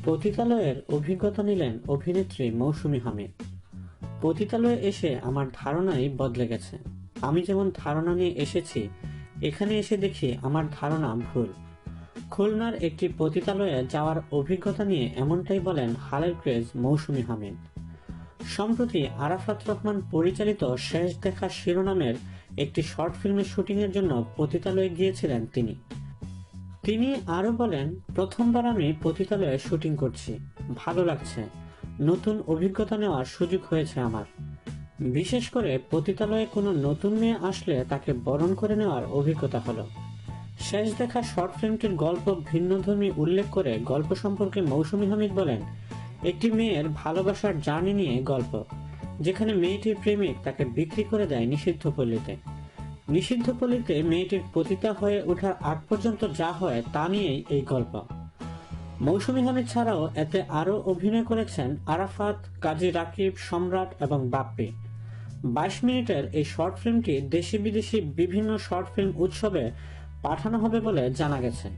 পতিতালয়ের অভিজ্ঞতা নিলেন অভিনেত্রী মৌসুমী হামিদ। পতিতালয়ে এসে আমার ধারণাই বদলে গেছে। আমি যেমন ধারণা নিয়ে এসেছি, এখানে এসে দেখি আমার ধারণা ভুল। খুলনার একটি পতিতালয়ে যাওয়ার অভিজ্ঞতা নিয়ে এমনটাই বলেন হালের ক্রেজ মৌসুমী হামিদ। সম্প্রতি আরাফাত রহমান পরিচালিত শেষ দেখা শিরোনামের একটি শর্ট ফিল্মের শুটিং এর জন্য পতিতালয়ে গিয়েছিলেন তিনি আরো বলেন, প্রথমবার আমি পতিতালয়ে শুটিং করছি, ভালো লাগছে, নতুন অভিজ্ঞতা নেওয়ার সুযোগ হয়েছে আমার। বিশেষ করে পতিতালয়ে কোনো নতুন মেয়ে আসলে তাকে বরণ করে নেওয়ার অভিজ্ঞতা হলো। শেষ দেখা শর্ট ফিল্মটির গল্প ভিন্নধর্মী উল্লেখ করে গল্প সম্পর্কে মৌসুমী হামিদ বলেন, একটি মেয়ের ভালোবাসার জার্নি নিয়ে গল্প, যেখানে মেয়েটির প্রেমিক তাকে বিক্রি করে দেয় নিষিদ্ধ পল্লীতে। নিষিদ্ধ পল্লীতে মেয়েটির পতিতা হয়ে ওঠার আগ পর্যন্ত যা হয় তা নিয়েই এই গল্প। মৌসুমী হামিদ ছাড়াও এতে আরো অভিনয় করেছেন আরাফাত, কাজী রাকিব, সম্রাট এবং বাপ্পি। 22 মিনিটের এই শর্ট ফিল্মটি দেশি বিদেশি বিভিন্ন শর্ট ফিল্ম উৎসবে পাঠানো হবে বলে জানা গেছে।